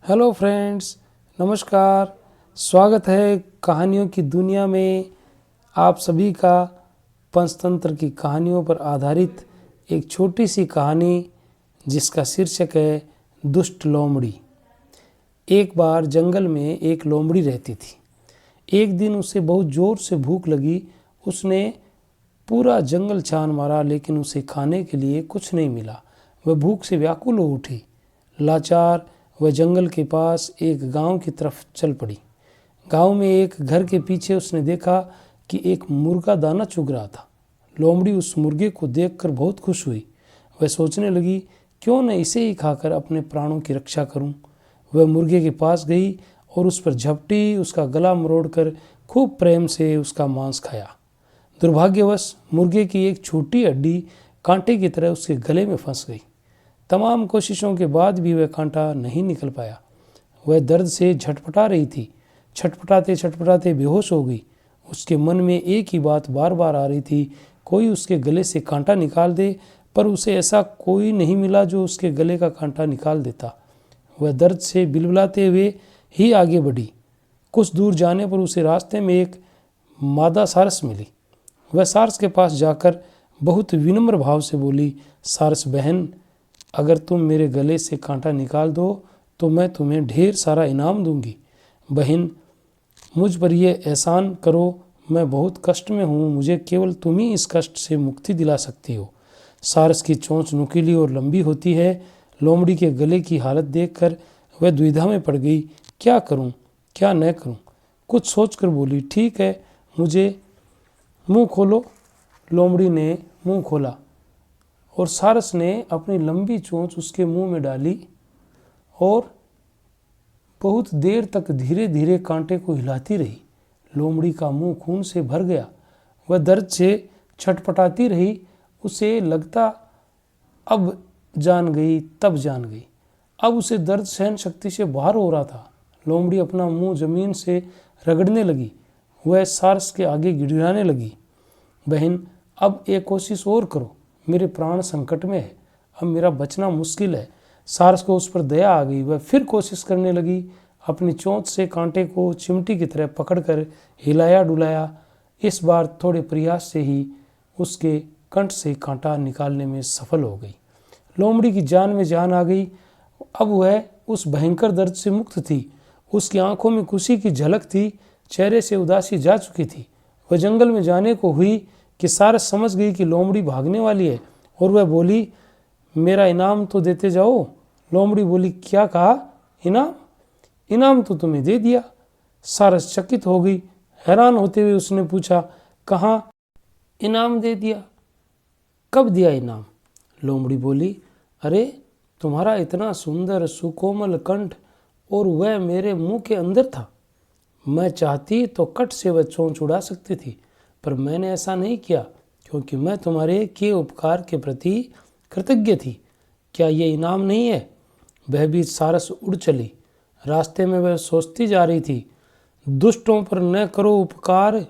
Hello friends, नमस्कार। स्वागत है कहानियों की दुनिया में आप सभी का। पंचतंत्र की कहानियों पर आधारित एक छोटी सी कहानी जिसका शीर्षक है दुष्ट लोमड़ी। एक बार जंगल में एक लोमड़ी रहती थी। एक दिन उसे बहुत ज़ोर से भूख लगी। उसने पूरा जंगल छान मारा लेकिन उसे खाने के लिए कुछ नहीं मिला। वह भूख से व्याकुल हो उठी। लाचार वह जंगल के पास एक गांव की तरफ चल पड़ी। गांव में एक घर के पीछे उसने देखा कि एक मुर्गा दाना चुग रहा था। लोमड़ी उस मुर्गे को देखकर बहुत खुश हुई। वह सोचने लगी, क्यों न इसे ही खाकर अपने प्राणों की रक्षा करूं। वह मुर्गे के पास गई और उस पर झपटी, उसका गला मरोड़कर खूब प्रेम से उसका मांस खाया। दुर्भाग्यवश मुर्गे की एक छोटी हड्डी कांटे की तरह उसके गले में फंस गई। तमाम कोशिशों के बाद भी वह कांटा नहीं निकल पाया। वह दर्द से झटपटा रही थी। छटपटाते छटपटाते बेहोश हो गई। उसके मन में एक ही बात बार बार आ रही थी, कोई उसके गले से कांटा निकाल दे, पर उसे ऐसा कोई नहीं मिला जो उसके गले का कांटा निकाल देता। वह दर्द से बिलबिलाते हुए ही आगे बढ़ी। कुछ दूर जाने पर उसे रास्ते में एक मादा सारस मिली। वह सारस के पास जाकर बहुत विनम्र भाव से बोली, सारस बहन, अगर तुम मेरे गले से कांटा निकाल दो तो मैं तुम्हें ढेर सारा इनाम दूंगी। बहन, मुझ पर यह एहसान करो, मैं बहुत कष्ट में हूँ, मुझे केवल तुम ही इस कष्ट से मुक्ति दिला सकती हो। सारस की चोंच नुकीली और लंबी होती है। लोमड़ी के गले की हालत देखकर वह दुविधा में पड़ गई, क्या करूँ क्या न करूँ। कुछ सोचकर बोली, ठीक है, मुझे मुंह खोलो। लोमड़ी ने मुंह खोला और सारस ने अपनी लंबी चोंच उसके मुंह में डाली और बहुत देर तक धीरे धीरे कांटे को हिलाती रही। लोमड़ी का मुंह खून से भर गया। वह दर्द से छटपटाती रही। उसे लगता अब जान गई तब जान गई। अब उसे दर्द सहन शक्ति से बाहर हो रहा था। लोमड़ी अपना मुंह जमीन से रगड़ने लगी। वह सारस के आगे गिड़गिड़ाने लगी, बहन, अब एक कोशिश और करो, मेरे प्राण संकट में है, अब मेरा बचना मुश्किल है। सारस को उस पर दया आ गई। वह फिर कोशिश करने लगी। अपनी चोंच से कांटे को चिमटी की तरह पकड़कर हिलाया डुलाया। इस बार थोड़े प्रयास से ही उसके कंठ से कांटा निकालने में सफल हो गई। लोमड़ी की जान में जान आ गई। अब वह उस भयंकर दर्द से मुक्त थी। उसकी आंखों में खुशी की झलक थी, चेहरे से उदासी जा चुकी थी। वह जंगल में जाने को हुई कि सारस समझ गई कि लोमड़ी भागने वाली है और वह बोली, मेरा इनाम तो देते जाओ। लोमड़ी बोली, क्या कहा? इनाम? इनाम तो तुम्हें दे दिया। सारस चकित हो गई। हैरान होते हुए उसने पूछा, कहाँ इनाम दे दिया? कब दिया इनाम? लोमड़ी बोली, अरे तुम्हारा इतना सुंदर सुकोमल कंठ और वह मेरे मुंह के अंदर था। मैं चाहती तो कट से वह चोंच उड़ा सकती थी, पर मैंने ऐसा नहीं किया क्योंकि मैं तुम्हारे किए उपकार के प्रति कृतज्ञ थी। क्या ये इनाम नहीं है? भयभीत सारस उड़ चली। रास्ते में वह सोचती जा रही थी, दुष्टों पर न करो उपकार,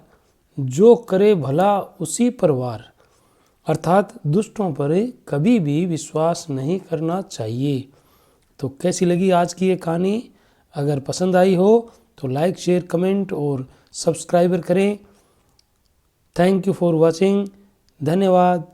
जो करे भला उसी पर वार। अर्थात दुष्टों पर कभी भी विश्वास नहीं करना चाहिए। तो कैसी लगी आज की ये कहानी? अगर पसंद आई हो तो लाइक, शेयर, कमेंट और सब्सक्राइबर करें। Thank you for watching. धन्यवाद।